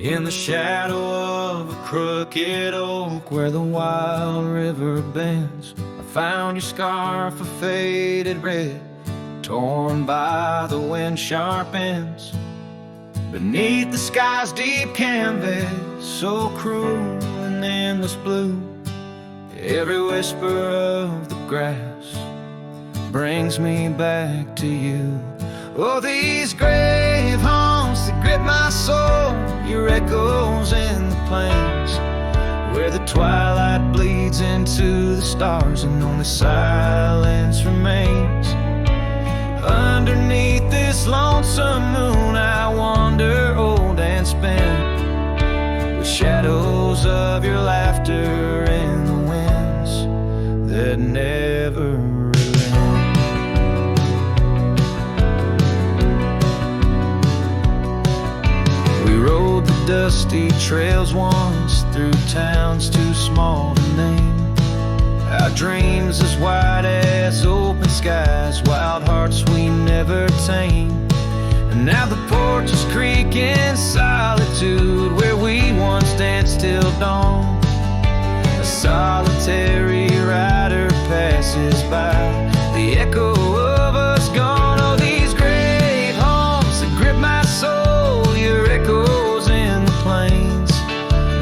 In the shadow of a crooked oak where the wild river bends, I found your scarf of faded red, torn by the wind sharp ends. Beneath the sky's deep canvas, so cruel and endless blue, every whisper of the grass brings me back to you. Oh, these grave haunts that grip my soul, your echoes in the plains, where the twilight bleeds into the stars and only silence remains. Underneath this lonesome moon I wander old and spent, with shadows of your laughter in the winds that never dusty trails once through towns too small to name. Our dreams as wide as open skies, wild hearts we never tame. And now the porches creak in solitude, where we once danced till dawn. A solitary rider passes by, the echo of us gone. Oh, these grave haunts that grip my soul, your echo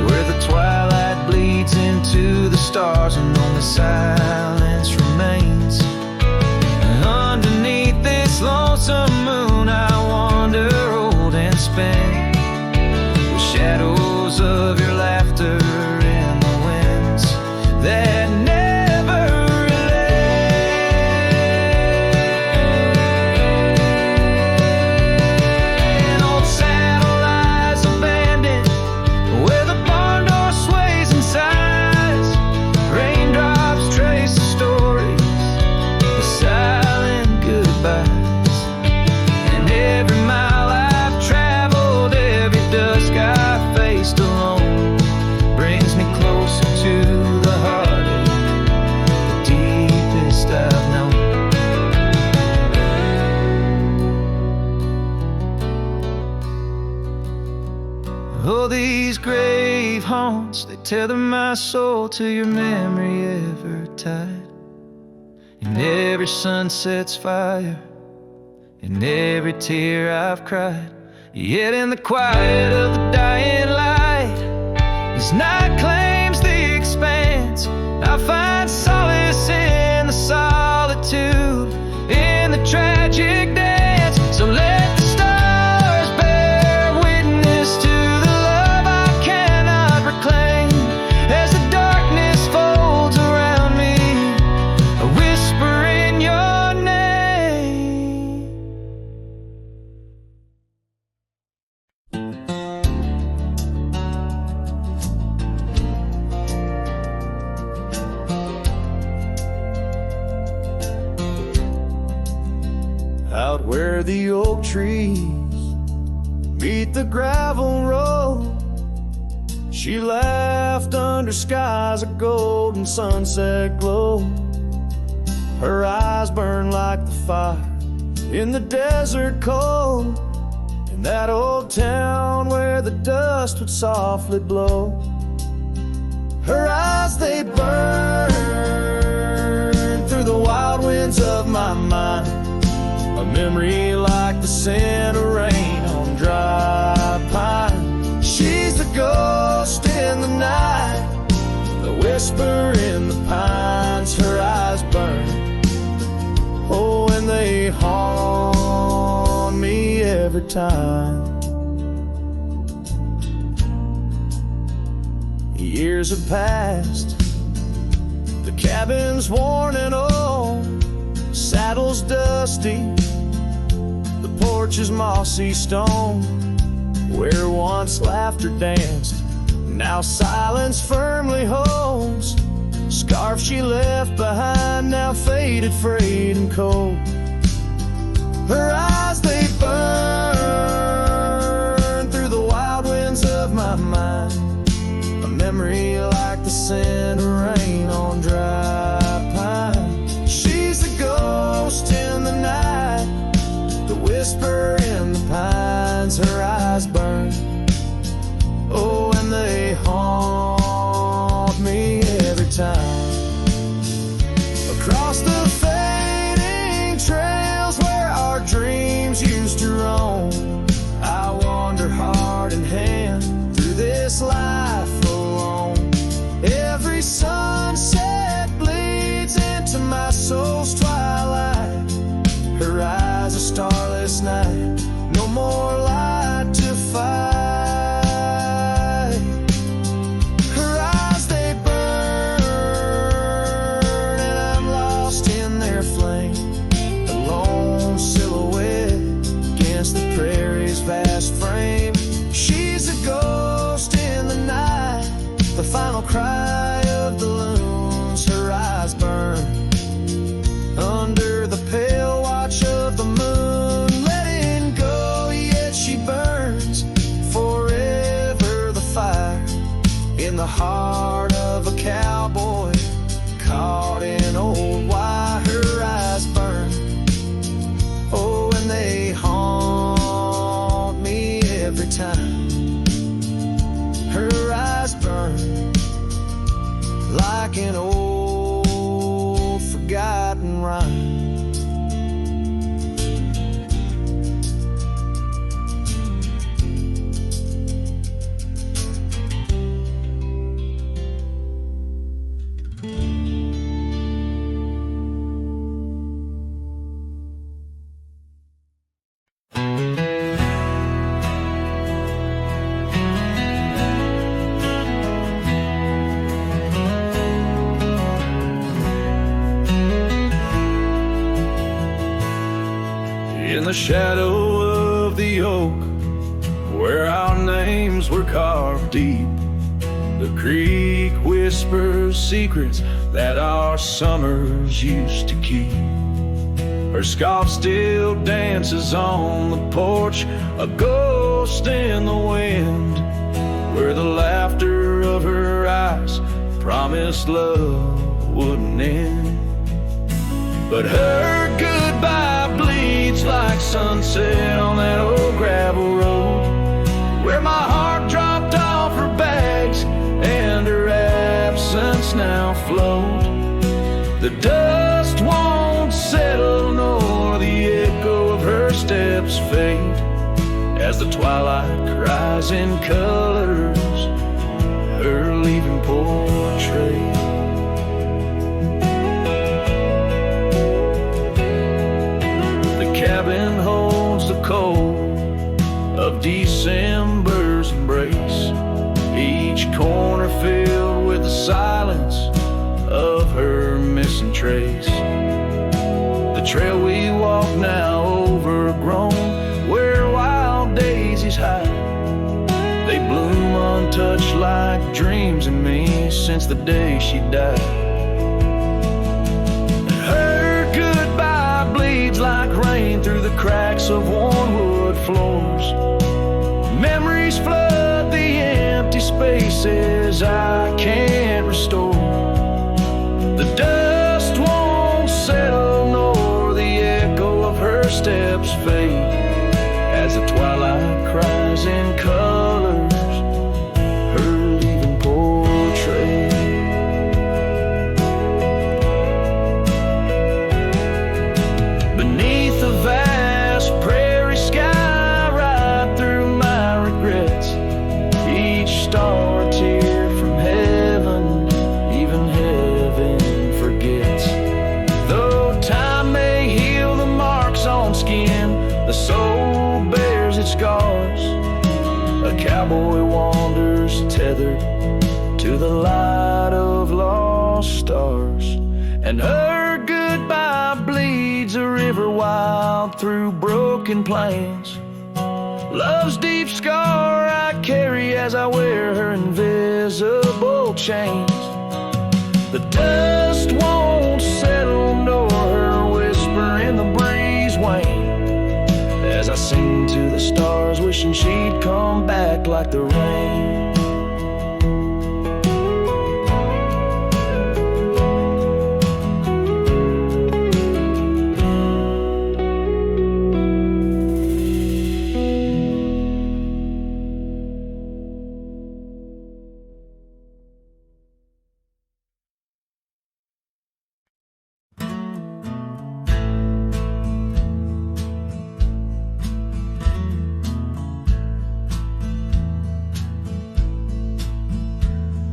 where the twilight bleeds into the stars and only silence remains. And underneath this lonesome moon I wander old and spent, with shadows of your laughter in the winds that never relent. Old saddle lies abandoned where the barn door sways and sighs. Raindrops trace the stories of silent goodbyes. And every mile I've traveled, every dusk I've faced alone, brings me closer to the heartache, the deepest I've known. Oh, these grave haunts, they tether my soul to your memory ever tied. And every sunset's fire, and every tear I've cried. Yet in the quiet of the dying light, as night claims the expanse, I find solace in the solitude, in the tragic dance. So let the stars bear witness to the love I cannot reclaim. As the darkness folds around me, I whisper in your name. Out where the oak trees meet the gravel road, she laughed under skies of golden sunset glow. Her eyes burn like the fire in the desert cold, in that old town where the dust would softly blow. Her eyes, they burn through the wild winds of my mind, a memory like the scent of rain on dry pine. She's the ghost in the night, the whisper in the pines. Her eyes burn, oh, and they haunt me every time. Years have passed, the cabin's worn and old, saddle's dusty, the porch is mossy stone. Where once laughter danced, now silence firmly holds. Scarf she left behind, now faded, frayed and cold. Her eyes, they burn through the wild winds of my mind, a memory like the scent of rain on dry pine. She's the ghost in the night, the whisper in the pines. Her eyes burn, in the shadow of the oak, where our names were carved deep. The creek whispers secrets that our summers used to keep. Her scarf still dances on the porch, a ghost in the wind, where the laughter of her eyes promised love wouldn't end. But her goodbye bleeds like sunset on that old gravel road, where my heart dropped off her bags and her absence now flowed. The dust won't settle nor the echo of her steps fade, as the twilight cries in colors her leaving portrait. The cabin holds the cold of December's embrace, each corner filled with the silence of her missing trace. The trail we walk now overgrown, where wild daisies hide, they bloom untouched like dreams in me since the day she died. Her goodbye bleeds like rain through the cracks of worn wood floors. Memories flood the empty spaces I can't restore. The dust won't settle nor the echo of her steps fade, as the twilight cries in colors her leaving portrait. Beneath the vast prairie sky, right through my regrets, each star a tear from heaven, even heaven forgets. Though time may heal the marks on skin, the soul bears its scars. A cowboy wanders tethered to the light of lost stars, and her goodbye bleeds a river wild through broken plains. Love's deep scar I carry as I wear her invisible chains. The dust won't settle nor her whisper in the breeze wane, as I sing to the stars wishing she'd come back like the rain.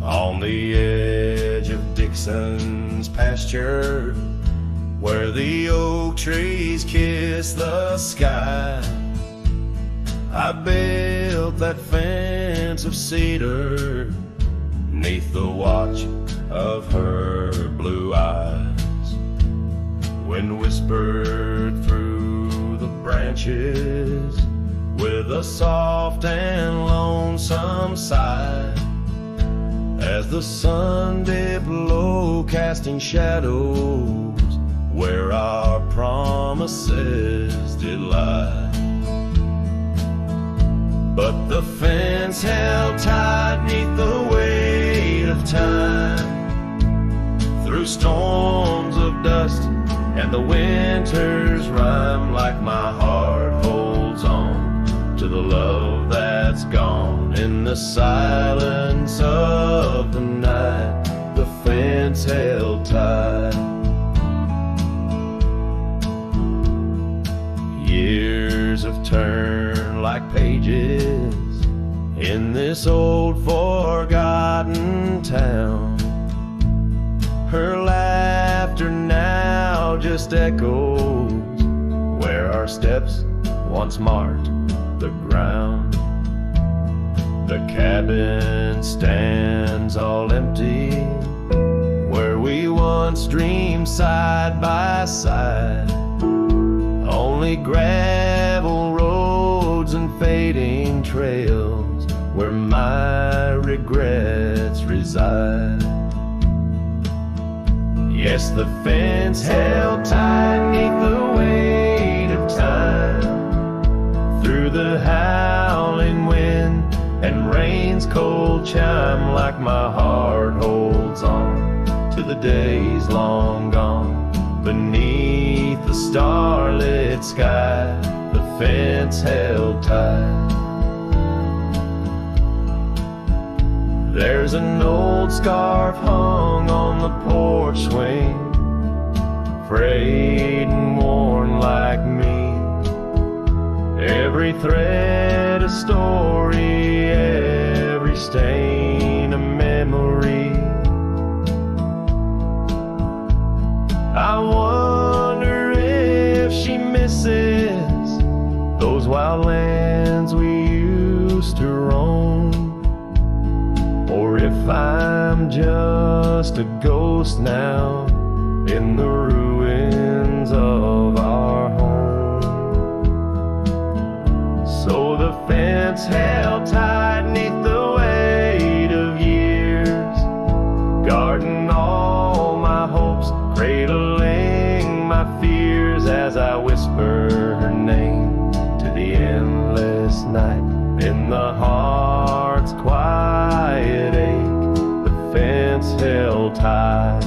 On the edge of Dixon's pasture, where the oak trees kiss the sky, I built that fence of cedar 'neath the watch of her blue eyes. Wind whispered through the branches with a soft and lonesome sigh, as the sun dipped low, casting shadows where our promises did lie. But the fence held tight 'neath the weight of time, through storms of dust and the winter's rhyme, like my heart holds on to the love that's gone. In the silence of the night, the fence held tight. Years have turned like pages in this old forgotten town. Her laughter now just echoes where our steps once marked the ground. The cabin stands all empty where we once dreamed side by side. Only grass trails where my regrets reside. Yes, the fence held tight 'neath the weight of time, through the howling wind and rain's cold chime, like my heart holds on to the days long gone. Beneath the starlit sky, the fence held tight. There's an old scarf hung on the porch swing, frayed and worn like me. Every thread a story, every stain a memory. I wonder if she misses those wild lands we used to roam, or if I'm just a ghost now in the ruins of our home. So the fence held tight 'neath the weight of years, guarding all my hopes, cradling my fears as I whisper her name to the endless night. In the heart's quiet ache, the fence held tight.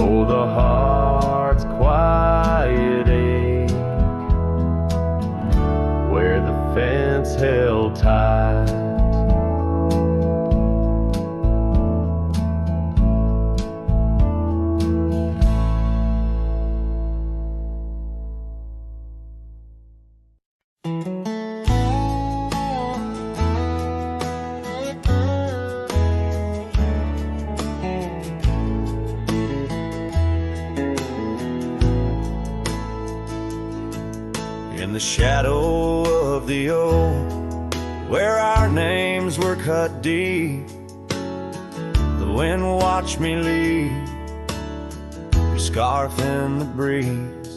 Oh, the heart's quiet ache, where the fence held tight. In the shadow of the old, where our names were cut deep, the wind watched me leave, your scarf in the breeze,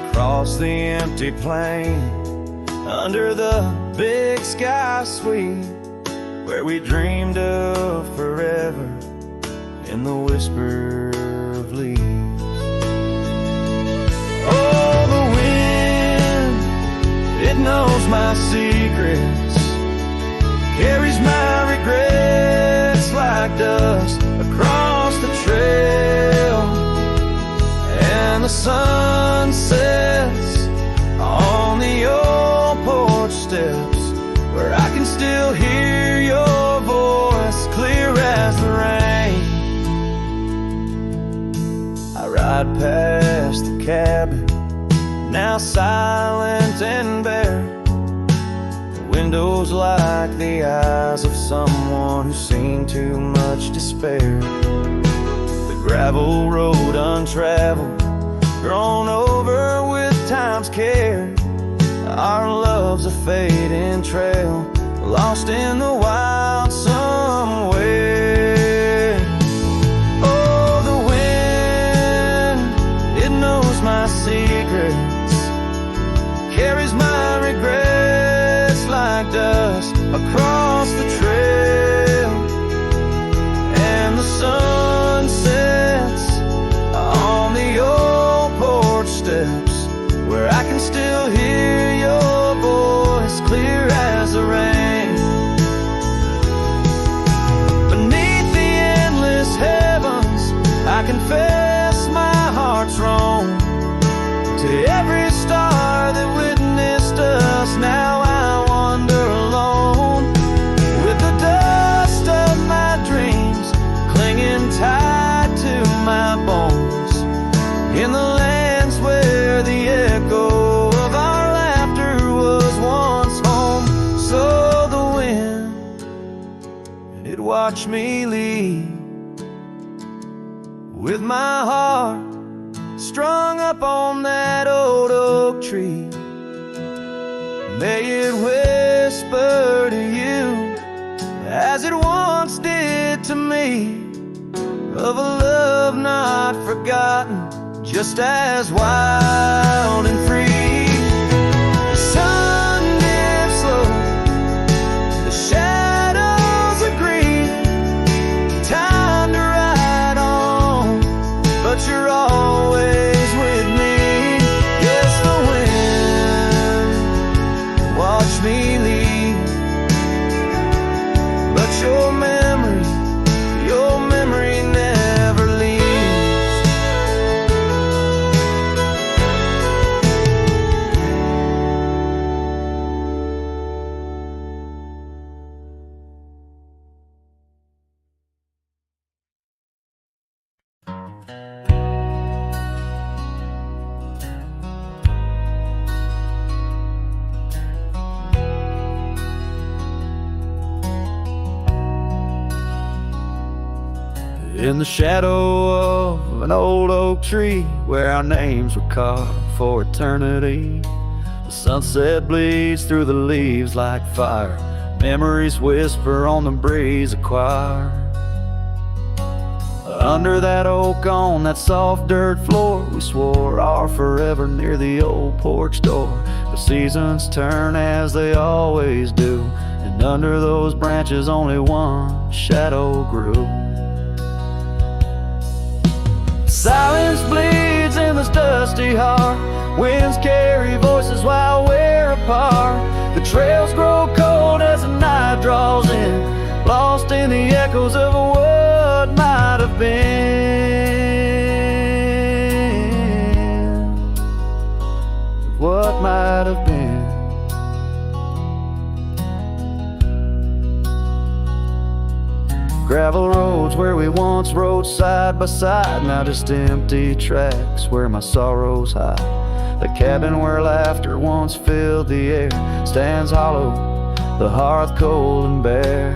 across the empty plain, under the big sky sweep, where we dreamed of forever in the whisper of leaves. Oh, the wind, it knows my secrets, carries my regrets like dust across the trail, and the sun sets on the old porch steps, where I can still hear your voice clear as the rain. I ride past the cabin, now silent and bare, the windows like the eyes of someone who's seen too much despair. The gravel road untraveled, grown over with time's care, our love's a fading trail, lost in the wild somewhere. Oh, the wind, it knows my secrets, carries my regrets like dust across the trail, and the sun sets on the old porch steps, where I can still hear your voice clear as the rain. Beneath the endless heavens, I confess my heart's wrong. To every star that witnessed us, now I wander alone, with the dust of my dreams clinging tight to my bones, in the lands where the echo of our laughter was once home. So the wind, it watched me leave, with my heart strung up on that old oak tree. May it whisper to you, as it once did to me, of a love not forgotten, just as wild and free. in the shadow of an old oak tree where our names were carved for eternity. The sunset bleeds through the leaves like fire. Memories whisper on the breeze a choir. Under that oak on that soft dirt floor, we swore our forever near the old porch door. The seasons turn as they always do, and under those branches only one shadow grew. Silence bleeds in this dusty heart. Winds carry voices while we're apart. The trails grow cold as the night draws in, lost in the echoes of what might have been. What might have been. Gravel roads where we once rode side by side, now just empty tracks where my sorrows hide. The cabin where laughter once filled the air stands hollow, the hearth cold and bare.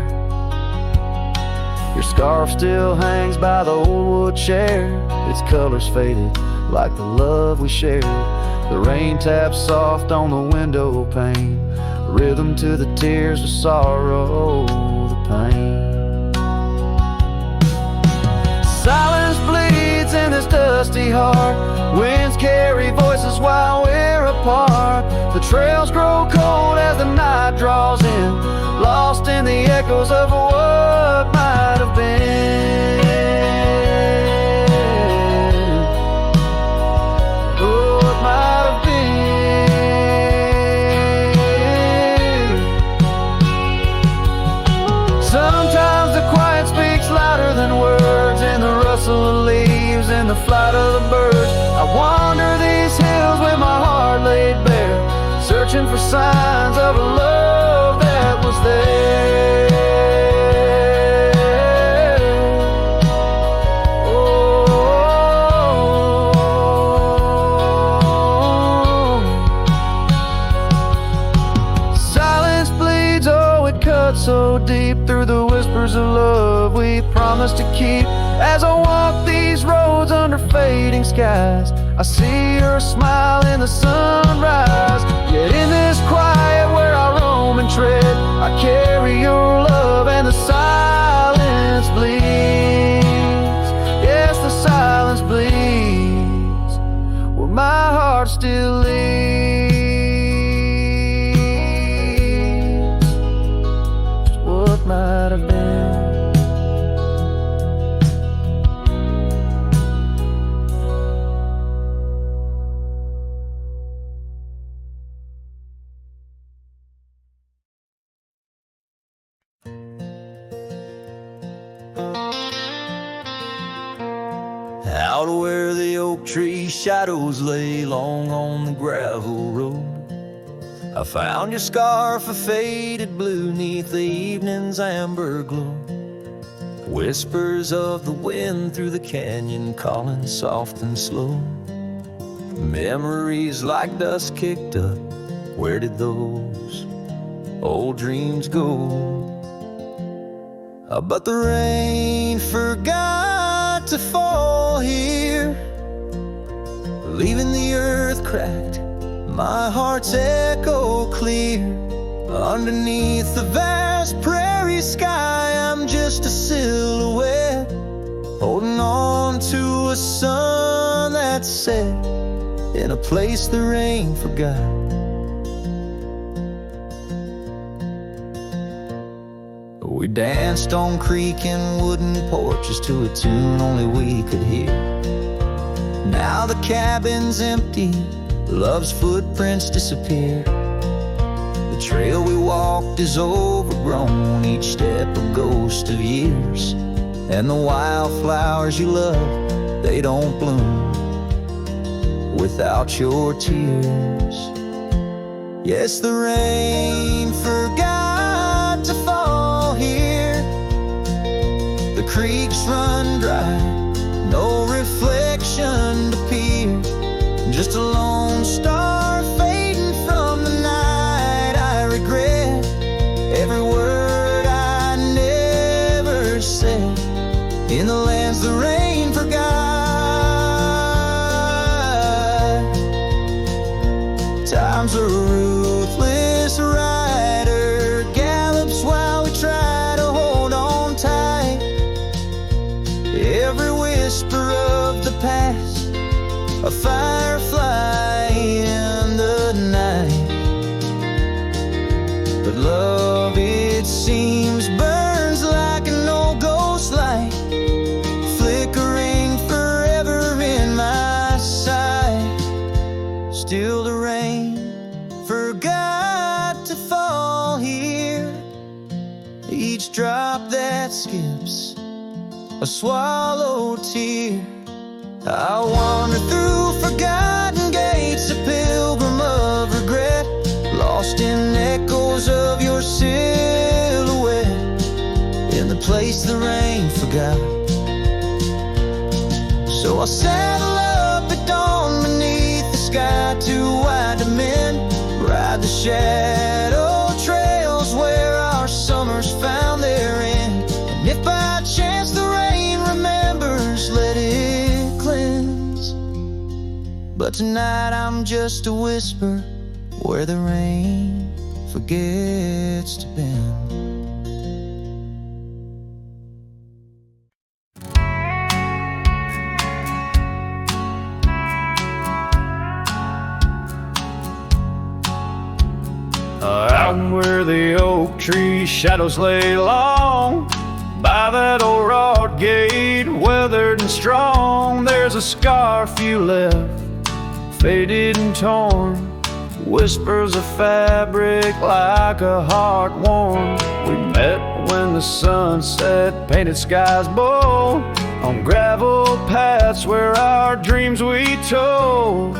Your scarf still hangs by the old wood chair, its colors faded like the love we shared. The rain taps soft on the window pane, rhythm to the tears of sorrow, the pain. Silence bleeds in this dusty heart. Winds carry voices while we're apart. The trails grow cold as the night draws in, lost in the echoes of what might have been. Oh, what might have been. Sometimes the quiet speaks louder than words, in the rustle of leaves, in the flight of the birds. I wander these hills with my heart laid bare, searching for signs of a love that was there. Oh, silence bleeds, oh, it cuts so deep through the whispers of love we promised to keep. As I walk these roads under fading skies, I see your smile in the sunrise. Yet in this quiet where I roam and tread, I carry your love and the silence bleeds. Yes, the silence bleeds where my heart still leads. Just what might have been. Out where the oak tree shadows lay long on the gravel road, I found your scarf of faded blue neath the evening's amber glow. Whispers of the wind through the canyon calling soft and slow. Memories like dust kicked up, where did those old dreams go? But the rain forgot to fall here, leaving the earth cracked, my heart's echo clear. Underneath the vast prairie sky, I'm just a silhouette, holding on to a sun that set in a place the rain forgot. We danced on creaking wooden porches to a tune only we could hear. Now the cabin's empty, love's footprints disappear. The trail we walked is overgrown, each step a ghost of years. And the wildflowers you love, they don't bloom without your tears. Yes, the rain forgot to fall here. The creeks run dry, no reflection to peer. Just a lone star fading from the night. I regret every word I never said. In the lands the Time's a ruthless rider, gallops while we try to hold on tight. Every whisper of the past, a firefly in the night. But love, it seems, burns like an old ghost light, flickering forever in my sight. Still the rain forgot to fall here, each drop that skips a swallowed tear. I wander through forgotten gates, a pilgrim of regret, lost in echoes of your silhouette, in the place the rain forgot. So I'll saddle up at dawn beneath the sky, too wide to mend, ride the shadow trails where our summers found their end. And if by chance the rain remembers, let it cleanse. But tonight I'm just a whisper where the rain forgets to bend. Out where the oak tree shadows lay long, by that old wrought gate, weathered and strong, there's a scar few left, faded and torn, whispers of fabric like a heart worn. We met when the sunset painted skies bold, on gravel paths where our dreams we told.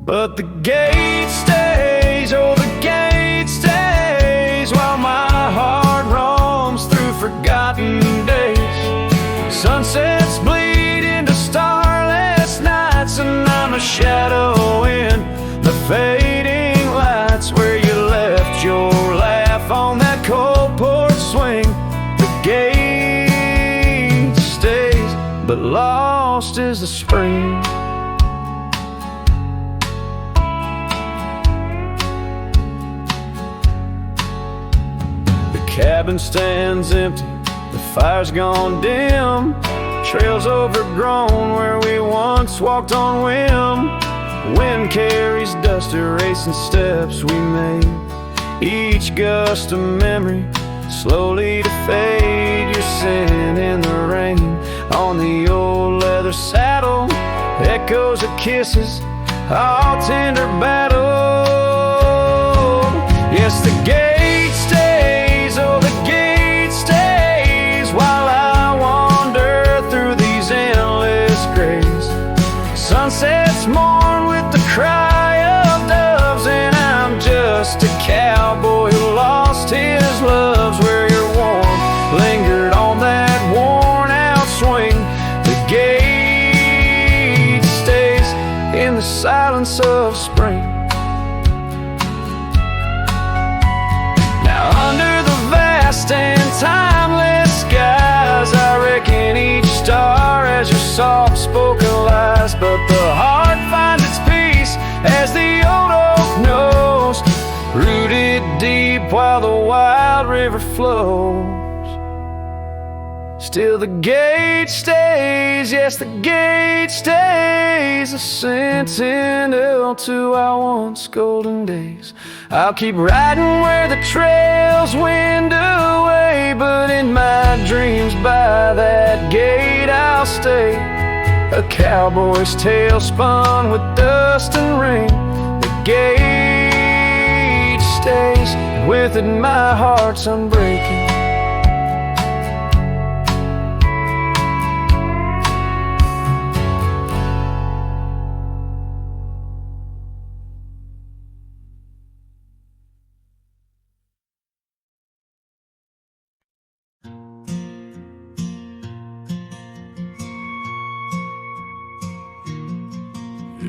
But the gate stays, oh the gate stays, while my heart roams through forgotten days. Sunsets bleed into starless nights, and I'm a shadow in the fading lights, where you left your laugh on that cold porch swing. The gate stays, but lost is the spring. The cabin stands empty, the fire's gone dim, trails overgrown where we once walked on whim. Wind carries dust, erasing steps we made, each gust of memory slowly to fade. Your scent in the rain on the old leather saddle, echoes of kisses, all tender battle. Yes, the gate stays, oh the gate stays, while I wander through these endless grays. Sunsets mourn with the cry of doves, and I'm just a cowboy who lost his loves, where your warmth lingered on that worn out swing. The gate stays in the silence of spring. Now under the vast and timeless skies, I reckon each star as your soft-spoken lies. But the heart finds its peace as the old oak knows, rooted deep while the wild river flows. Still the gate stays, yes the gate stays, a sentinel to our once golden days. I'll keep riding where the trails wind away, but in my dreams by that gate I'll stay. A cowboy's tale spun with dust and rain. The gate stays, and with it my heart's unbreaking.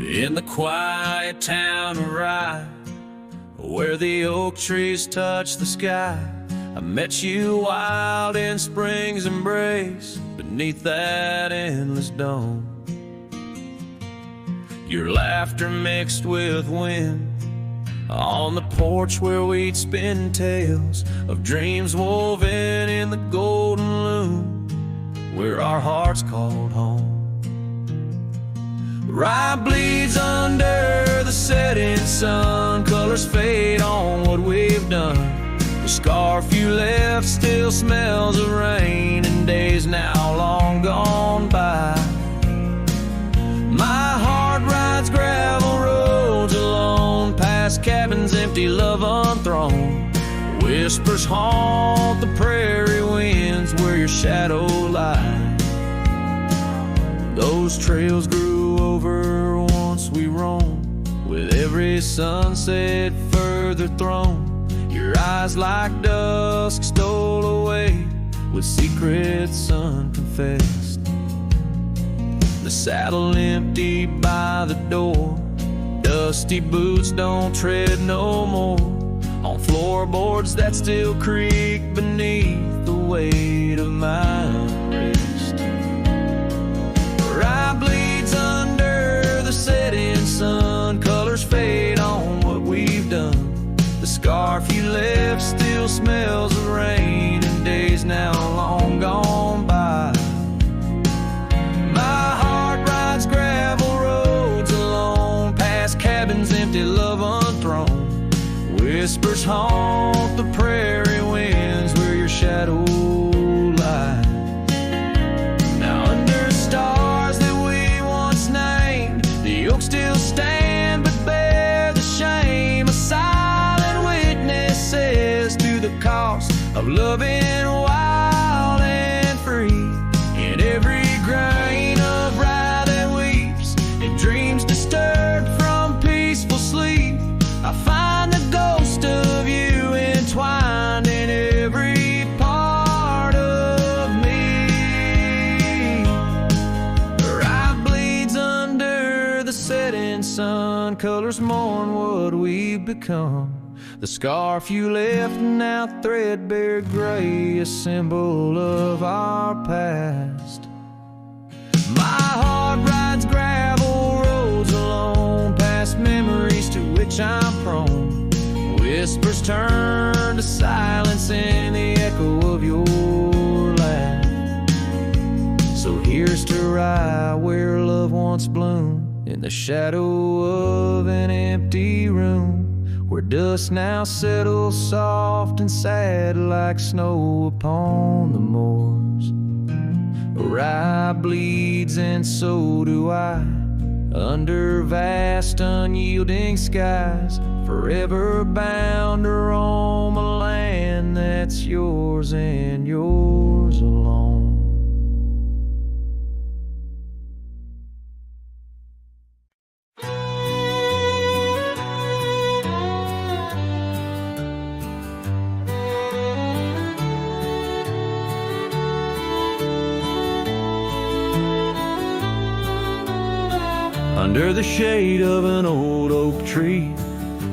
In the quiet town of Rye, where the oak trees touch the sky, I met you wild in spring's embrace, beneath that endless dome. your laughter mixed with wind. On the porch where we'd spin tales of dreams woven in the golden loom, where our hearts called home. Rye bleeds under the setting sun, colors fade on what we've done. The scarf you left still smells of rain and days now long gone by. My heart rides gravel roads alone, past cabins empty, love unthrown. Whispers haunt the prairie winds where your shadow lies. Those trails grew over once we roamed, with every sunset further thrown. Your eyes like dusk stole away, with secrets unconfessed. The saddle empty by the door, dusty boots don't tread no more on floorboards that still creak beneath the weight of my wrist. Rye bleeds under the setting sun, colors fade on what we've done. The scarf you left still smells of rain and days now long gone by. My heart rides gravel roads alone, past cabins empty, love unthrown. Whispers haunt the prairie winds where your shadow lies. Now under stars that we once named, the oaks still stand but bear the shame. A silent witness says to the cost of loving wild and free. In every grain of rye that weeps, in dreams disturbed from peaceful sleep, I find the ghost of you entwined in every part of me. Rye bleeds under the setting sun, colors mourn what we've become. The scarf you left now threadbare gray, a symbol of our past. My heart rides gravel roads alone, past memories to which I'm prone. Whispers turn to silence in the echo of your laugh. So here's to Rye, where love once bloomed, in the shadow of an empty room, where dust now settles soft and sad like snow upon the moors. Rye bleeds and so do I, under vast unyielding skies, forever bound to roam a land that's yours and yours alone. Under the shade of an old oak tree,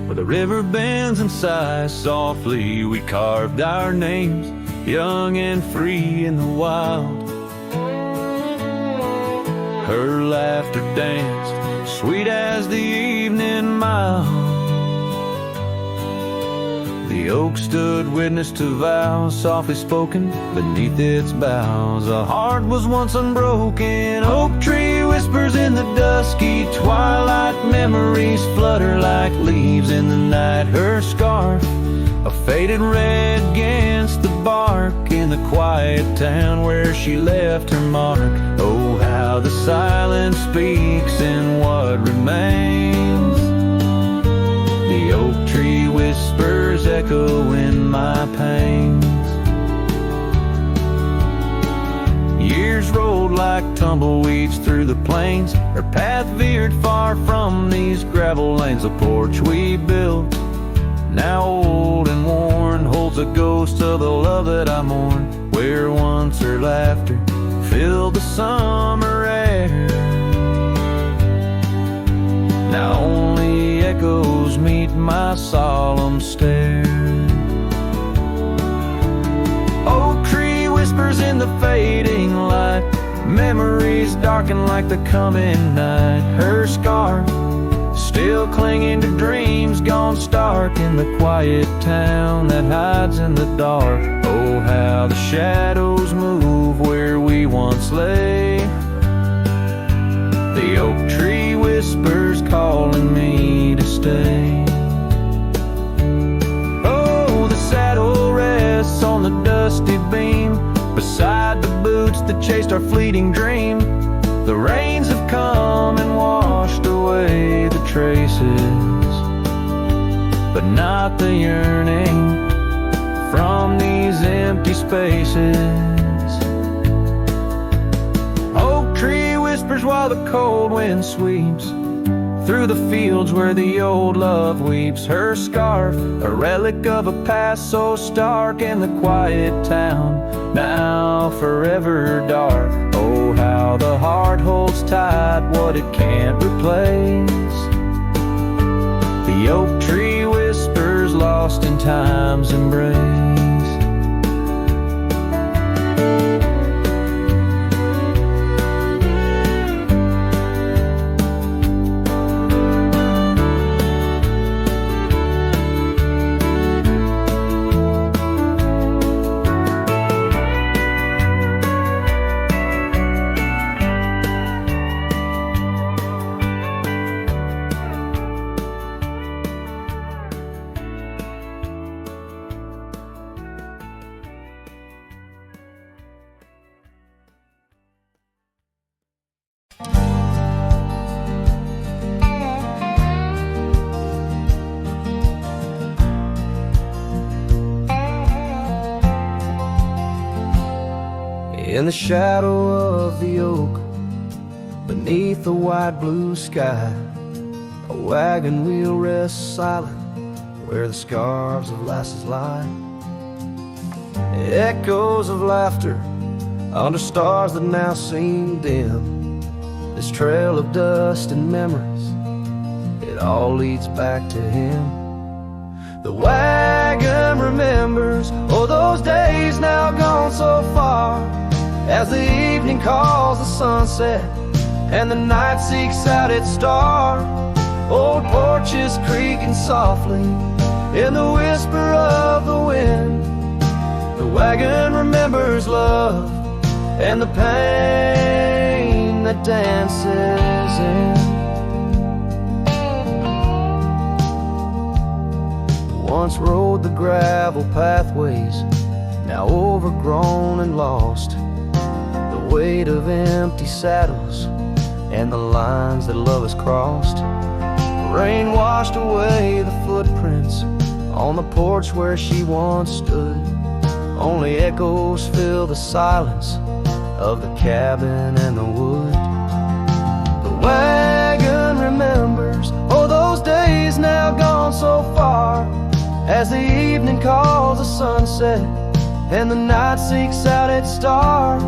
where the river bends and sighs softly, we carved our names, young and free in the wild. Her laughter danced, sweet as the evening mild. The oak stood witness to vows softly spoken beneath its boughs. A heart was once unbroken. Oak tree whispers in the dusky twilight. Memories flutter like leaves in the night. Her scarf, a faded red against the bark, in the quiet town where she left her mark. Oh, how the silence speaks in what remains. The oak tree whispers echo in my pains. Years rolled like tumbleweeds through the plains. Her path veered far from these gravel lanes. The porch we built, now old and worn, holds a ghost of the love that I mourn, where once her laughter filled the summer air. Now only echoes meet my solemn stare. Oak tree whispers in the fading light. Memories darken like the coming night. Her scarf still clinging to dreams gone stark in the quiet town that hides in the dark. Oh, how the shadows move where we once lay. The oak tree whispers calling me to stay. Oh, the saddle rests on the dusty beam beside the boots that chased our fleeting dream. The rains have come and washed away the traces, but not the yearning from these empty spaces. Oak tree whispers while the cold wind sweeps through the fields where the old love weeps. Her scarf, a relic of a past so stark in the quiet town, now forever dark. Oh, how the heart holds tight what it can't replace. The oak tree whispers lost in time's embrace. In the shadow of the oak, beneath the wide blue sky, a wagon wheel rests silent where the scarves of lasses lie. Echoes of laughter under stars that now seem dim. This trail of dust and memories, it all leads back to him. The wagon remembers, oh, those days now gone so far, as the evening calls the sunset and the night seeks out its star. Old porches creaking softly in the whisper of the wind. The wagon remembers love and the pain that dances in. Once rode the gravel pathways, now overgrown and lost. The weight of empty saddles and the lines that love has crossed. Rain washed away the footprints on the porch where she once stood. Only echoes fill the silence of the cabin and the wood. The wagon remembers, oh, those days now gone so far, as the evening calls the sunset and the night seeks out its star.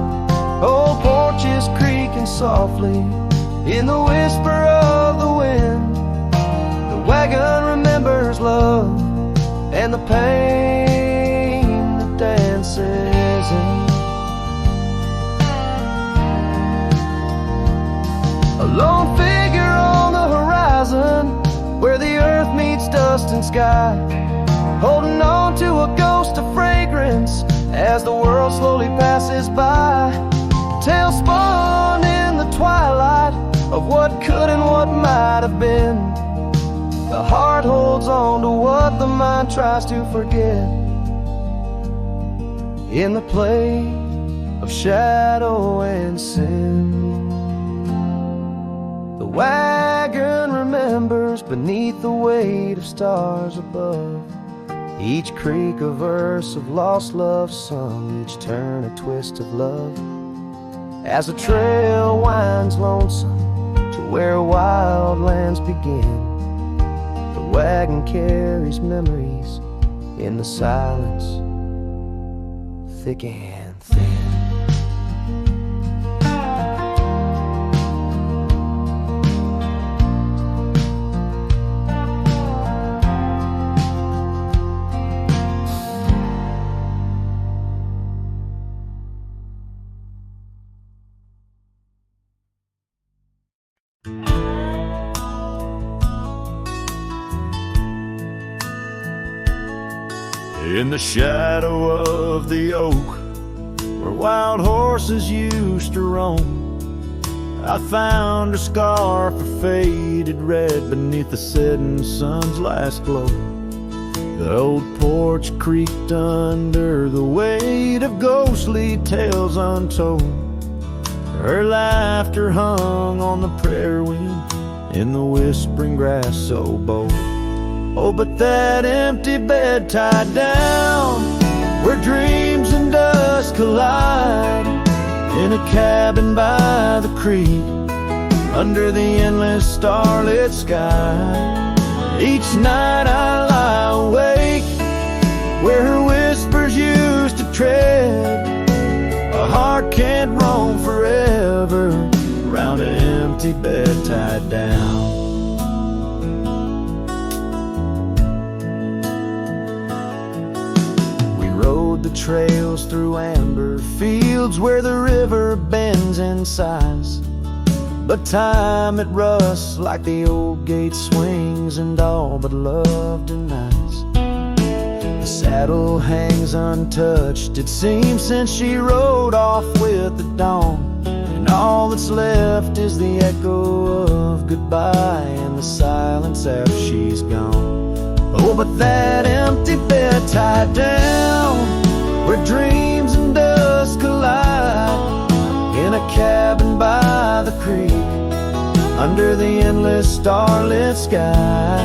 Old porches creaking softly in the whisper of the wind. The wagon remembers love and the pain that dances in. A lone figure on the horizon where the earth meets dust and sky, holding on to a ghost of fragrance as the world slowly passes by. Tales spun in the twilight of what could and what might have been. The heart holds on to what the mind tries to forget. In the play of shadow and sin, the wagon remembers beneath the weight of stars above. Each creak a verse of lost love sung, each turn a twist of love. As the trail winds lonesome to where wild lands begin, the wagon carries memories in the silence, thick and thin. In the shadow of the oak, where wild horses used to roam, I found a scarf of faded red beneath the setting sun's last glow. The old porch creaked under the weight of ghostly tales untold. Her laughter hung on the prairie wind in the whispering grass so bold. Oh, but that empty bed tied down, where dreams and dust collide, in a cabin by the creek, under the endless starlit sky. Each night I lie awake, where her whispers used to tread. A heart can't roam forever around an empty bed tied down. We rode the trails through amber fields where the river bends and sighs, but time it rusts like the old gate swings and all but love denies. The saddle hangs untouched, it seems, since she rode off with the dawn, and all that's left is the echo of goodbye and the silence after she's gone. Oh, but that empty bed tied down, where dreams and dust collide, in a cabin by the creek, under the endless starlit sky.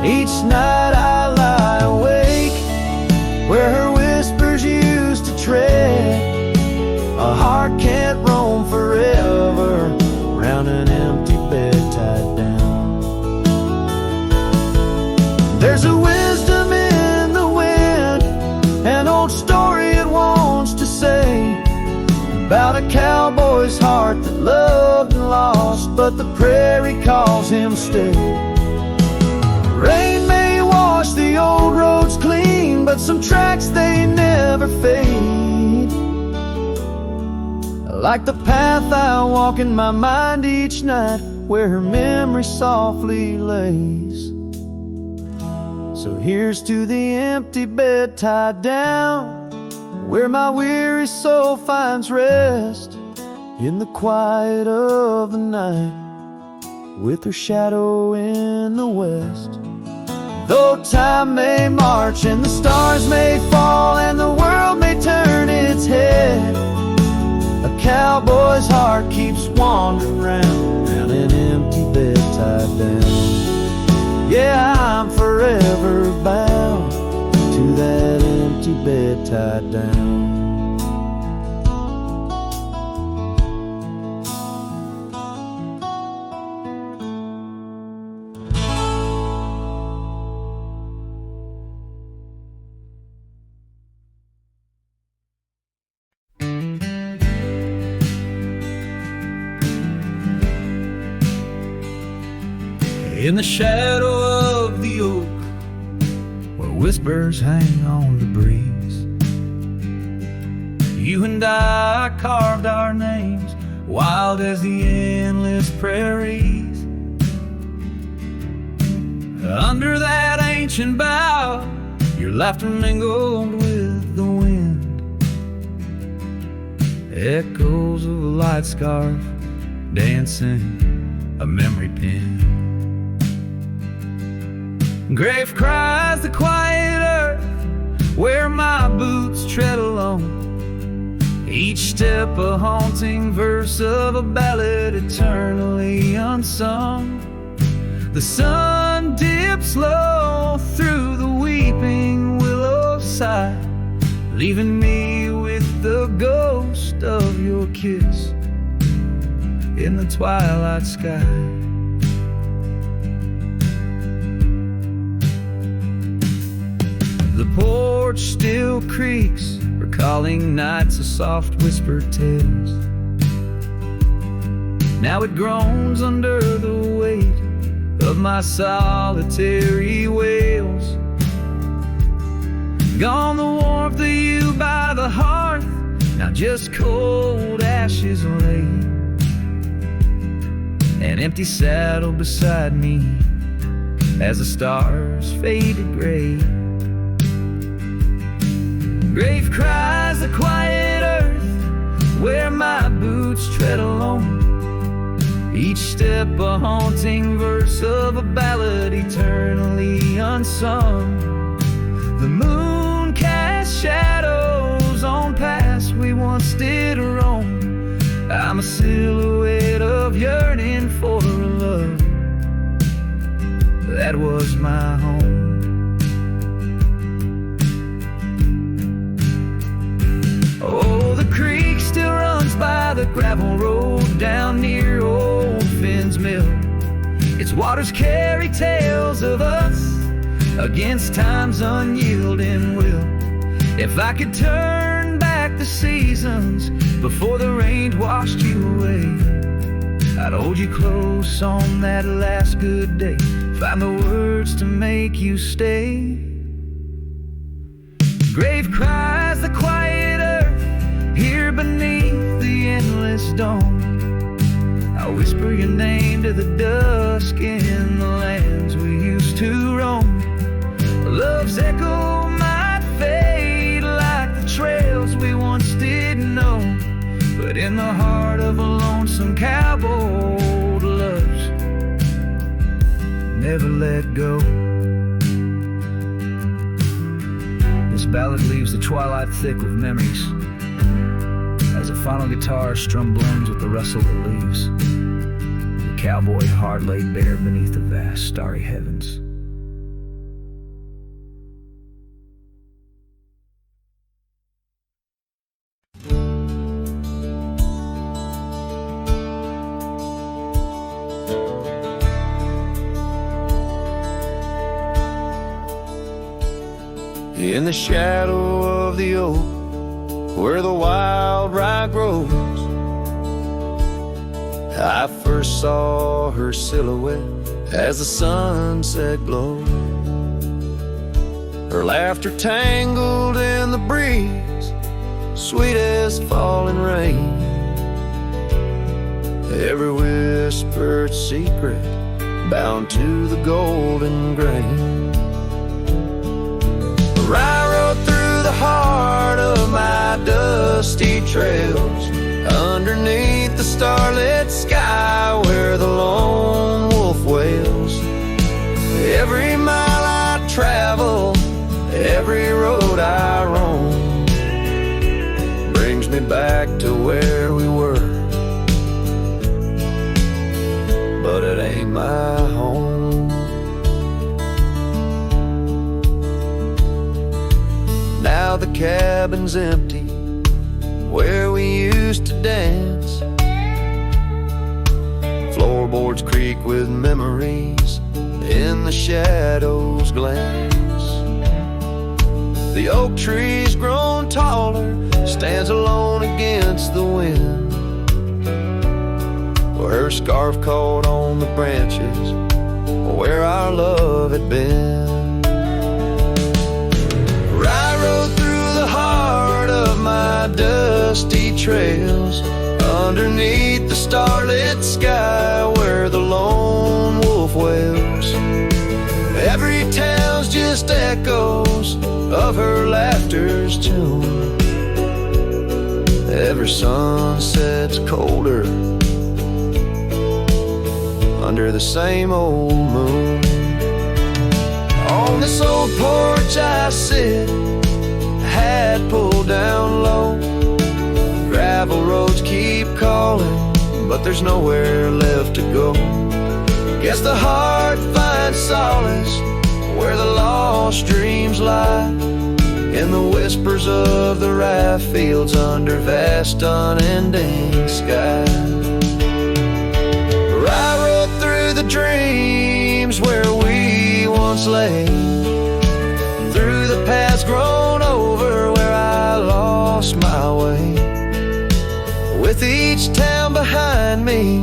Each night I lie awake, where her whispers used to tread. A heart can't roam forever round an empty bed tied down. There's a wisdom in the wind, an old story it wants to say, about a cowboy's heart that loved and lost, but the prairie calls him stay. Rain may wash the old roads clean, but some tracks they never fade. Like the path I walk in my mind each night, where her memory softly lays. So here's to the empty bed tied down, where my weary soul finds rest, in the quiet of the night, with her shadow in the west. Though time may march and the stars may fall and the world may turn its head, a cowboy's heart keeps wandering round an empty bed tied down. Yeah, I'm forever bound to that empty bed tied down. In the shadow of the oak, where whispers hang on the breeze, you and I carved our names, wild as the endless prairies. Under that ancient bough, your laughter mingled with the wind, echoes of a light scarf dancing a memory pin. Grave cries the quiet earth where my boots tread alone, each step a haunting verse of a ballad eternally unsung. The sun dips low through the weeping willow side, leaving me with the ghost of your kiss in the twilight sky. The porch still creaks, recalling nights of soft whispered tales. Now it groans under the weight of my solitary wails. Gone the warmth of you by the hearth, now just cold ashes lay. an empty saddle beside me as the stars fade to gray. Grave cries the quiet earth where my boots tread alone. Each step a haunting verse of a ballad eternally unsung. The moon casts shadows on paths we once did roam. I'm a silhouette of yearning for a love that was my home. Oh, the creek still runs by the gravel road down near old Finn's Mill. Its waters carry tales of us against time's unyielding will. If I could turn back the seasons before the rain washed you away, I'd hold you close on that last good day, find the words to make you stay. Grave cries the quiet earth here beneath the endless dawn. I whisper your name to the dusk in the lands we used to roam. Love's echo might fade like the trails we once did know, but in the heart of a lonesome cowboy, old loves never let go. This ballad leaves the twilight thick with memories as a final guitar strum blends with the rustle of the leaves. The cowboy heart laid bare beneath the vast starry heavens. In the shadow of the oak, where the wild rye grows, I first saw her silhouette as the sunset glowed. Her laughter tangled in the breeze, sweet as falling rain. Every whispered secret bound to the golden grain. I rode through the heart of my dusty trails, underneath the starlit sky where the lone wolf wails. Every mile I travel, every road I roam, brings me back to where we were, but it ain't my home. Now the cabin's empty where we used to dance. Floorboards creak with memories in the shadows glance. The oak tree's grown taller, stands alone against the wind, where her scarf caught on the branches, where our love had been. I rode through the heart of my dusty trails, underneath the starlit sky where the lone wolf wails. Every town's just echoes of her laughter's tune. Every sunset's colder under the same old moon. On this old porch I sit, hat pulled down low. Gravel roads keep calling, but there's nowhere left to go. Guess the heart finds solace where the lost dreams lie, in the whispers of the rye fields under vast unending sky. I rode through the dreams where we once lay, through the paths grown over where I lost my way. With each town behind me,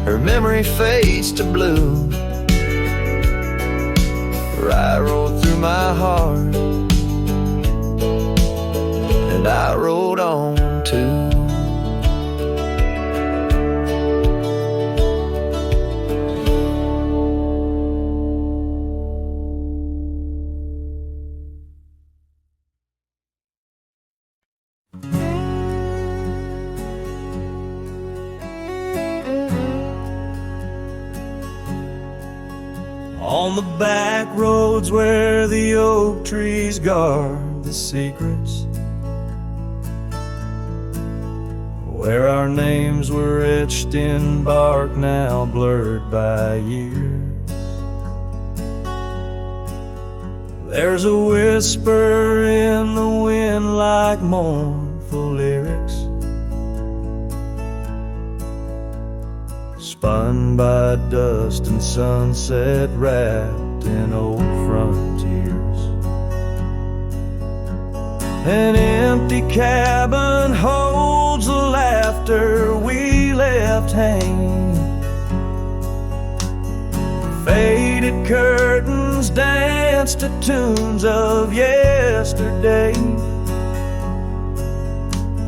her memory fades to blue. I rode through my heart, and I rode on too. On the back roads where the oak trees guard the secrets, where our names were etched in bark now blurred by years. There's a whisper in the wind like mournful lyrics, spun by dust and sunset wrapped in old frontiers. An empty cabin holds the laughter we left hanging. Faded curtains dance to tunes of yesterday.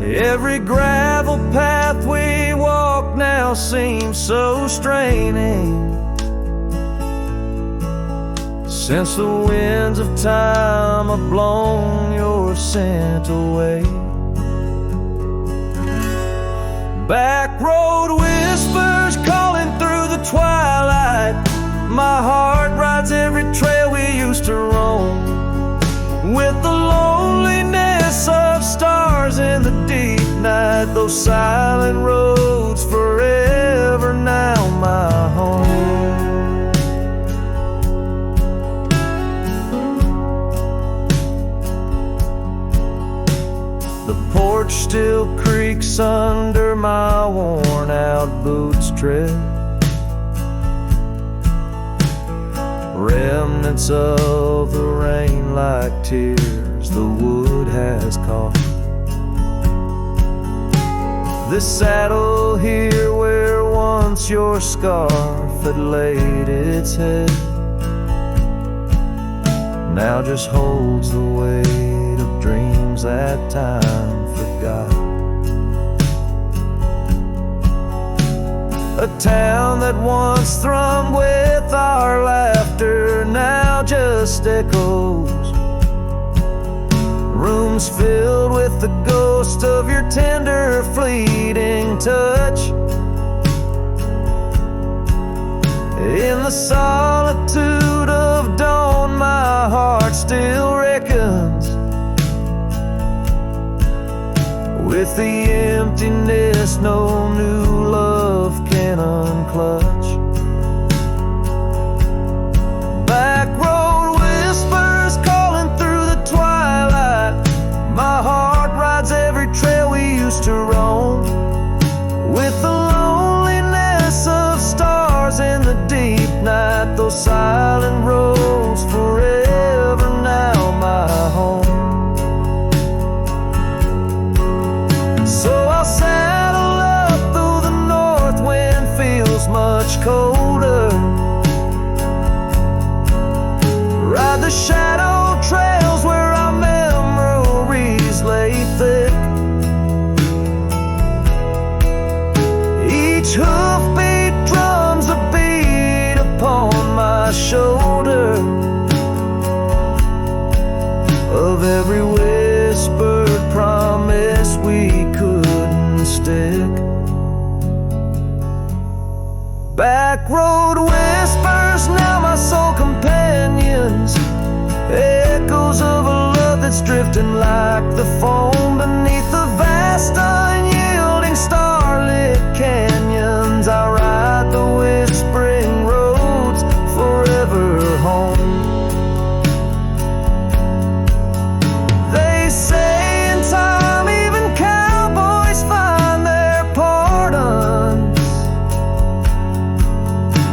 Every gravel path we walk now seems so straining, since the winds of time have blown your scent away. Back road whispers calling through the twilight. My heart rides every trail we used to roam, with the loneliness of stars in the deep night. Those silent roads forever now my home. The porch still creaks under my worn out boots tread, remnants of the rain like tears the wood has caught. This saddle here where once your scarf had laid its head now just holds the weight of dreams that time forgot. A town that once thrummed with our laughter now just echoes, rooms filled with the ghost of your tender fleeting touch. In the solitude of dawn my heart still reckons with the emptiness no new love can unclutch. Back road whispers calling through the twilight. My heart rides every trail we used to roam, with the loneliness of stars in the deep night. Those silent roads forever now my home. So I'll saddle up through the north wind feels much colder, ride the shadow trails where our memories lay thick. Each hoofbeat drums a beat upon my shoulder of every whispered promise we couldn't stick. Back road whispers now my soul companions, echoes of a love that's drifting like the foam beneath the vast unyielding starlit canyons. I ride the whispering roads forever home. They say in time even cowboys find their pardons,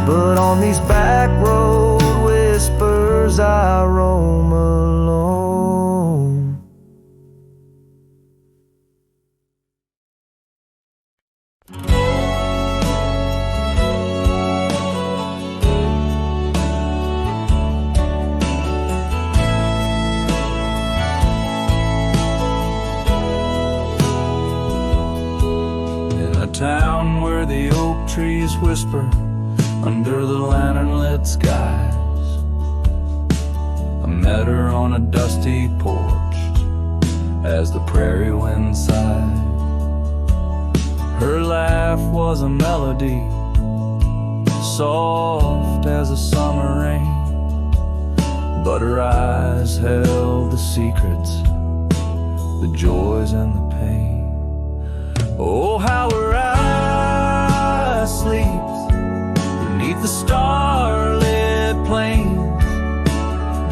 but on these back road whispers I roam alone. In a town where the oak trees whisper under the lantern-lit skies, I met her on a dusty porch as the prairie wind sighed. Her laugh was a melody, soft as a summer rain. but her eyes held the secrets, the joys and the pain. Oh, how her eyes sleeps beneath the starlit plains,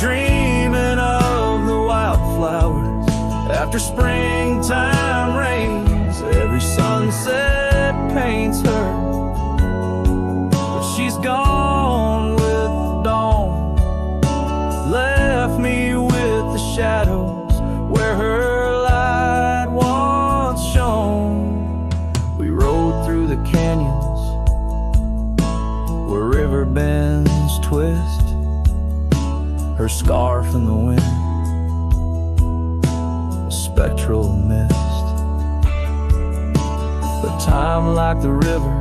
dreaming of the wildflowers after springtime rains. Every sunset paints her, but she's gone with the dawn, left me with the shadows where her light once shone. We rode through the canyons where river bends twist, her scarf in the wind, a spectral mist. But time, like the river,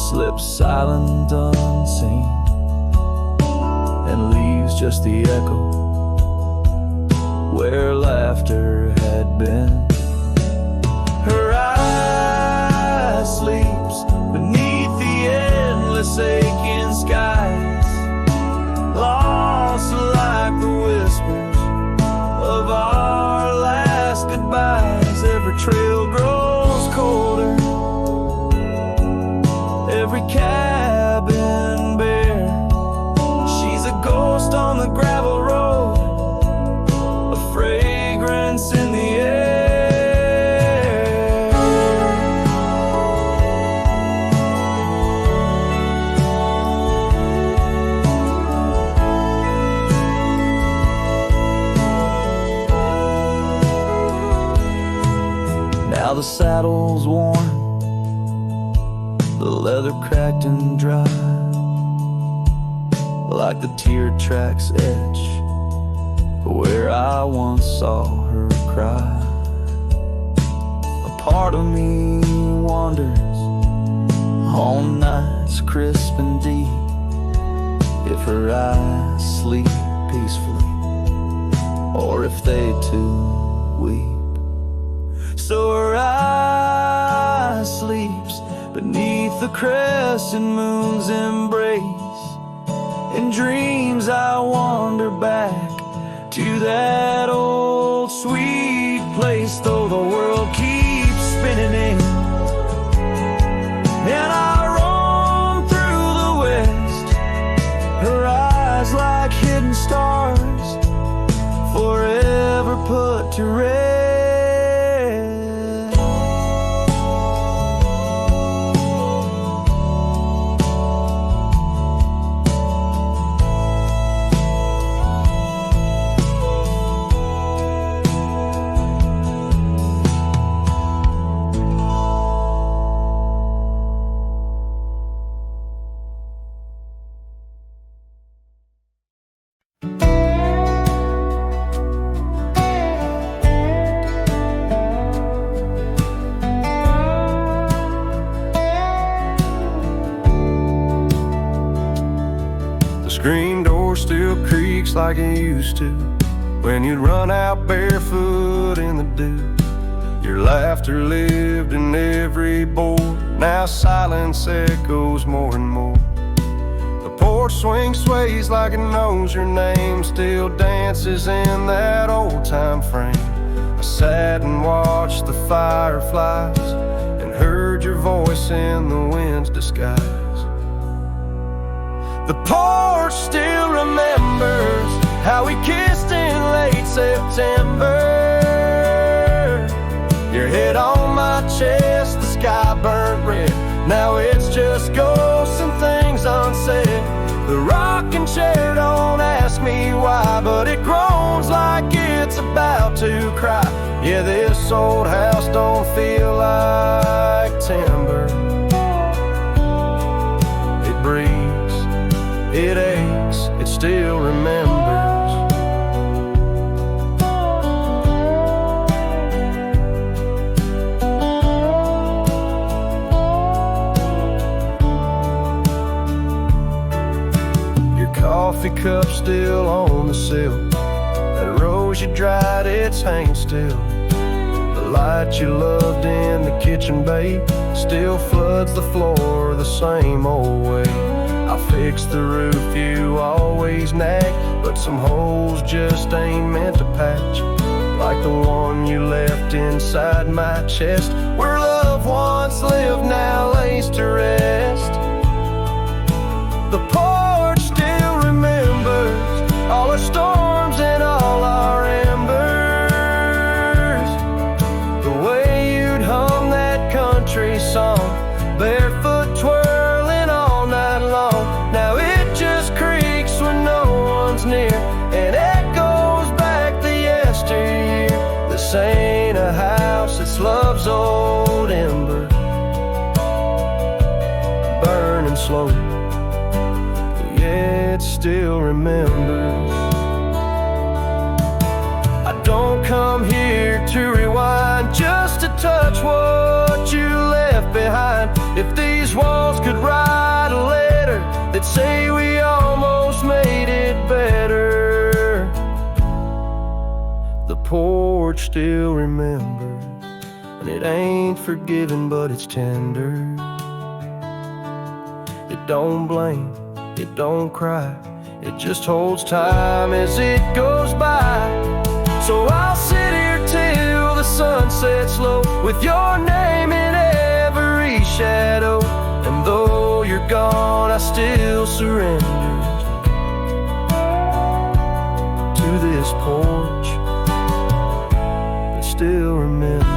slips silent unseen and leaves just the echo where laughter had been. Her eye sleeps beneath the endless aching skies, lost like the whispers of our last goodbyes. Every trail grows colder, every cabin bare. She's a ghost on the gravel road, a fragrance in the air. Now the saddle's worn, the leather cracked and dry, like the tear tracks etch where I once saw her cry. A part of me wanders on nights crisp and deep, if her eyes sleep peacefully or if they too weep. So her eyes sleeps beneath the crescent moon's embrace. In dreams I wander back to that old sweet place, though the world keeps spinning in and I roam through the west. Her eyes like hidden stars, forever put to rest. Screen door still creaks like it used to when you'd run out barefoot in the dew. Your laughter lived in every board, now silence echoes more and more. The porch swing sways like it knows your name, still dances in that old time frame. I sat and watched the fireflies and heard your voice in the wind's disguise. The porch still remembers how we kissed in late September. Your head on my chest, the sky burnt red. Now it's just ghosts and things unsaid. The rocking chair, don't ask me why, but it groans like it's about to cry. Yeah, this old house don't feel like timber. It breathes, it aches, it still remembers. Your coffee cup still on the sill, that rose you dried, it's hanging still. The light you loved in the kitchen, babe, still floods the floor the same old way. I fixed the roof, you always nag, but some holes just ain't meant to patch, like the one you left inside my chest, where love once lived now lays to rest. The porch still remembers all our storms and all our embers, the way you'd hum that country song, barefoot twirling all night long. Now it just creaks when no one's near and echoes back the yesteryear. This ain't a house, it's love's old ember, burning slow, it still remembers. I don't come here to rewind, just to touch what you left behind. If these walls could write a letter, they'd say we almost made it better. The porch still remembers, and it ain't forgiving, but it's tender. It don't blame, it don't cry, it just holds time as it goes by. So I'll sit here till the sun sets low, with your name in every shadow. And though you're gone, I still surrender to this porch that still remembers.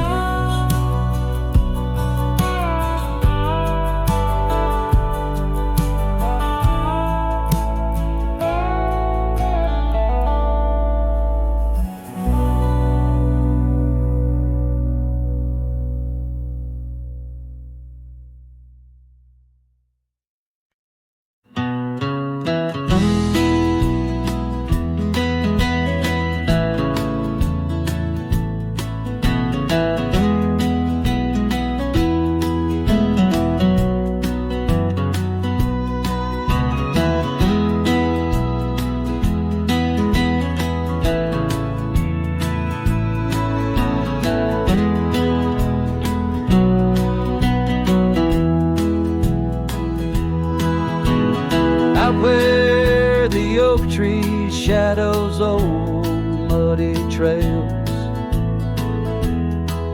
Where the oak trees shadows old muddy trails,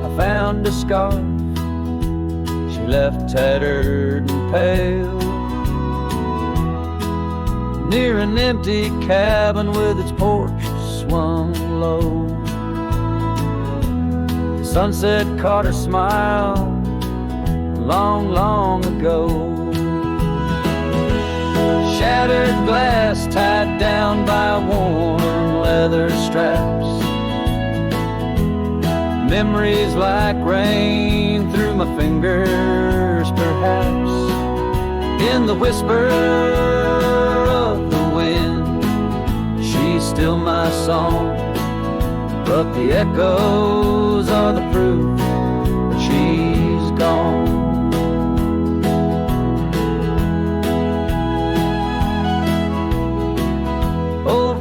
I found a scarf she left tattered and pale, near an empty cabin with its porch swung low. The sunset caught her smile long, long ago. Shattered glass tied down by warm leather straps, memories like rain through my fingers, perhaps. In the whisper of the wind, she's still my song, but the echoes are the proof that she's gone.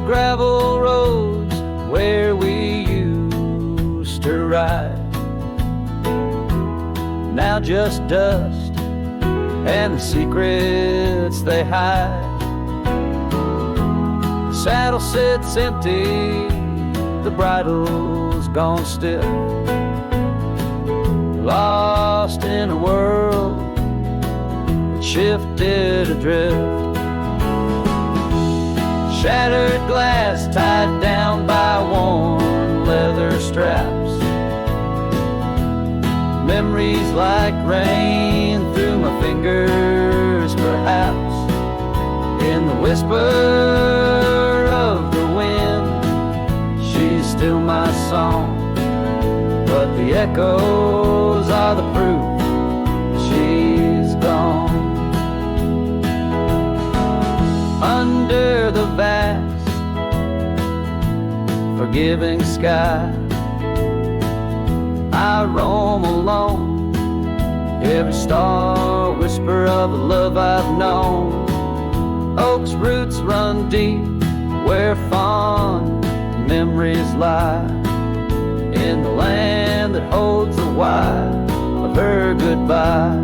Gravel roads where we used to ride, now just dust and the secrets they hide. The saddle sits empty, the bridle's gone still, lost in a world that shifted adrift. Shattered glass tied down by worn leather straps, memories like rain through my fingers, perhaps. In the whisper of the wind, she's still my song, but the echoes are the proof she's gone. Under the vast, forgiving sky, I roam alone, every star whisper of the love I've known. Oak's roots run deep where fond memories lie, in the land that holds the why of her goodbye.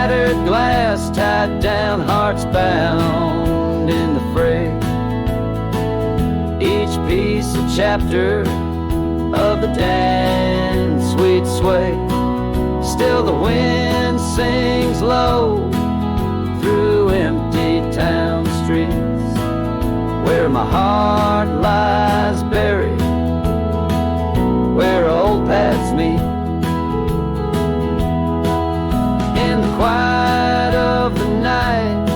shattered glass, tied down, hearts bound in the fray. Each piece a chapter of the dance we'd sway. Still the wind sings low through empty town streets, where my heart lies buried, where old paths meet. In the quiet of the night,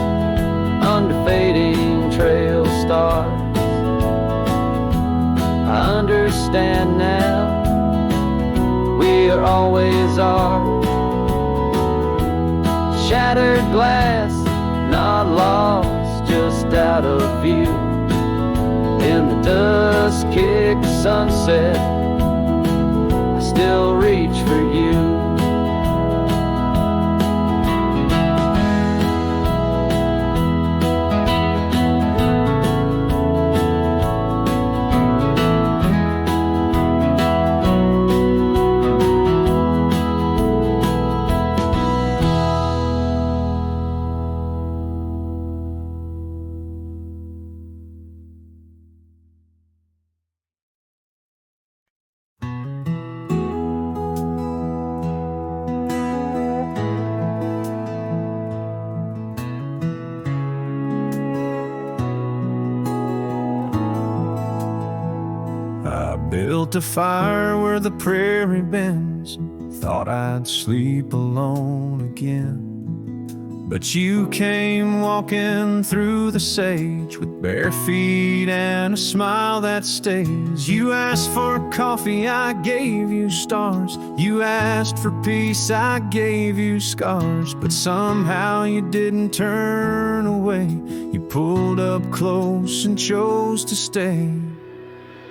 under fading trail stars, I understand now, we are always are. Shattered glass, not lost, just out of view. In the dusk-kicked sunset, I still reach for you. Built a fire where the prairie bends, thought I'd sleep alone again. But you came walking through the sage with bare feet and a smile that stays. You asked for coffee, I gave you stars. You asked for peace, I gave you scars. But somehow you didn't turn away. You pulled up close and chose to stay.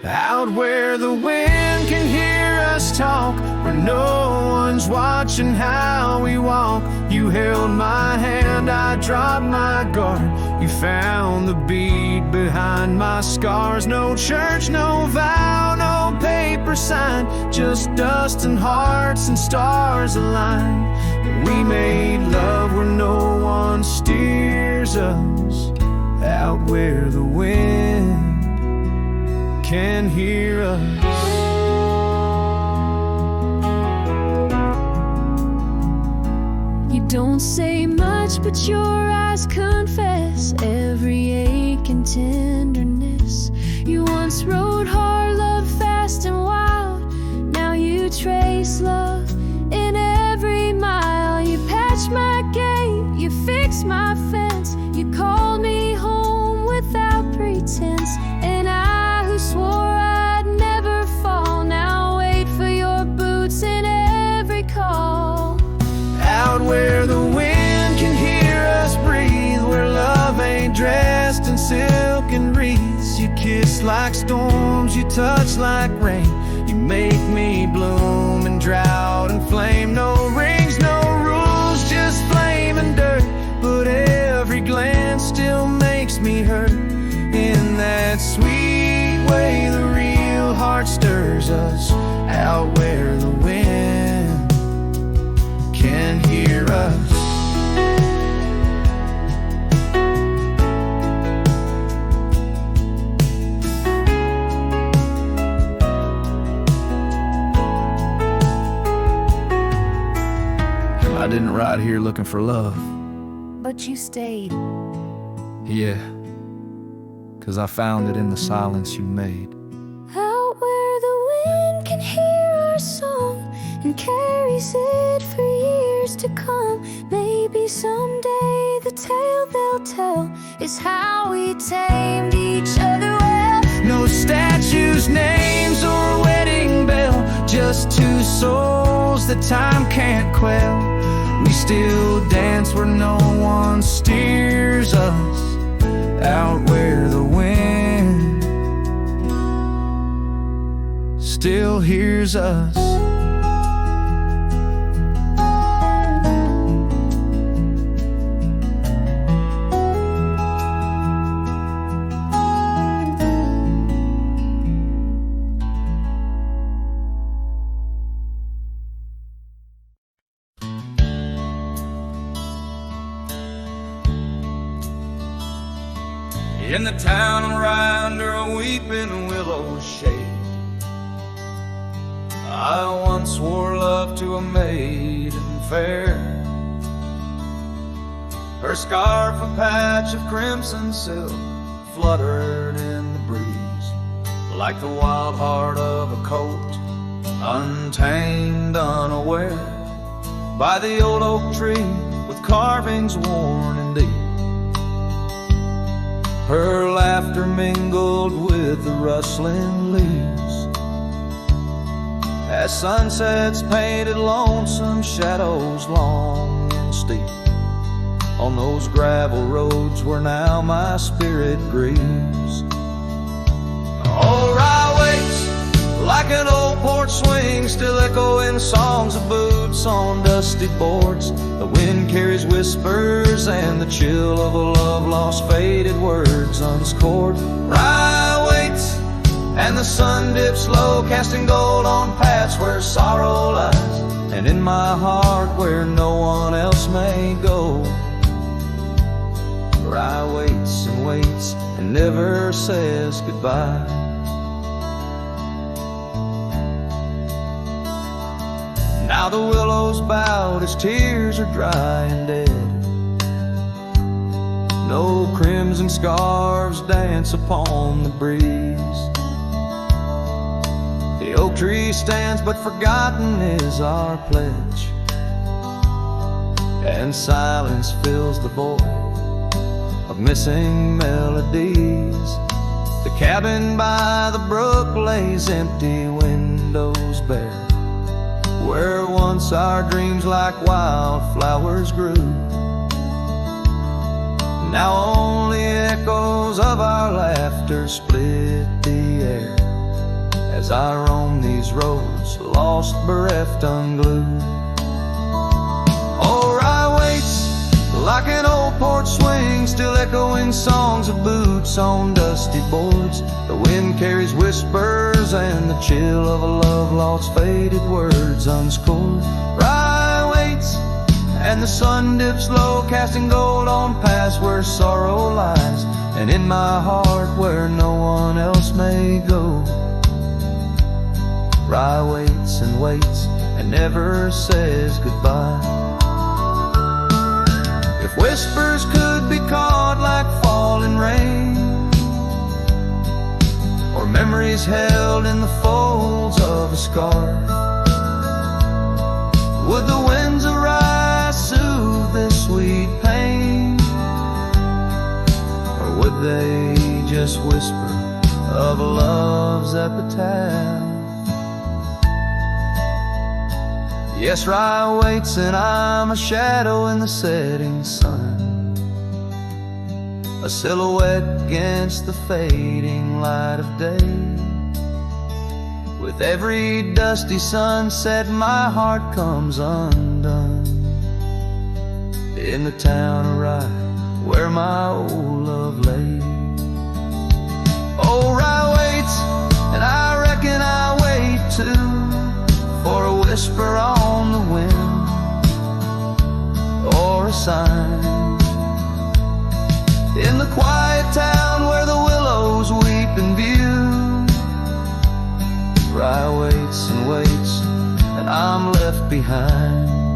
Out where the wind can hear us talk, where no one's watching how we walk. You held my hand, I dropped my guard. You found the beat behind my scars. No church, no vow, no paper sign, just dust and hearts and stars aligned. We made love where no one steers us, out where the wind can hear us. You don't say much, but your eyes confess every ache and tenderness. You once rode hard, loved fast and wild. Now you trace love in every mile. You patched my gate, you fixed my fence. You called me home without pretense. And I who swore I'd never fall, now wait for your boots in every call. Out where the wind can hear us breathe, where love ain't dressed in silk and wreaths. You kiss like storms, you touch like rain. You make me bloom in drought and flame. No rings, no rules, just flame and dirt. But every glance still makes me hurt. In that sweet way the real heart stirs us, out where the wind can hear us. I didn't ride here looking for love, But you stayed. yeah, 'cause I found it in the silence you made. Out where the wind can hear our song and carries it for years to come. Maybe someday the tale they'll tell is how we tamed each other well. No statues, names, or wedding bell, just two souls that time can't quell. We still dance where no one steers us, out where the wind still hears us. In the town right under a weeping willow shade, I once swore love to a maiden fair. Her scarf, a patch of crimson silk, fluttered in the breeze like the wild heart of a colt, untamed, unaware by the old oak tree with carvings worn and deep. Her laughter mingled with the rustling leaves as sunsets painted lonesome shadows long and steep on those gravel roads where now my spirit grieves. Oh, Rye waits like an old porch swing, still echoing songs of boots on dusty boards. The wind carries whispers and the chill of a love lost, faded words unscored. Rye waits and the sun dips low, casting gold on paths where sorrow lies, and in my heart where no one else may go. Rye waits and never says goodbye. Now the willows bowed as tears are dry and dead. No crimson scarves dance upon the breeze. The oak tree stands, but forgotten is our pledge, and silence fills the void of missing melodies. The cabin by the brook lays empty, windows bare, where once our dreams like wildflowers grew. Now only echoes of our laughter split the air as I roam these roads, lost, bereft, unglued. Oh, Rye waits like an old porch swing, still echoing songs of boots on dusty boards. The wind carries whispers and the chill of a love lost, faded words unscored. Rye waits and the sun dips low, casting gold on paths where sorrow lies, and in my heart where no one else may go. Rye waits and never says goodbye. If whispers could be caught like falling rain, or memories held in the folds of a scar, would the winds arise soothe this sweet pain, or would they just whisper of a love's epitaph? Yes, Rye waits and I'm a shadow in the setting sun, a silhouette against the fading light of day. With every dusty sunset my heart comes undone, in the town of Rye where my old love lay. Oh, Rye waits and I reckon I wait too, for a whisper on the wind, or a sign in the quiet town where the willows weep in view. Rye waits and I'm left behind.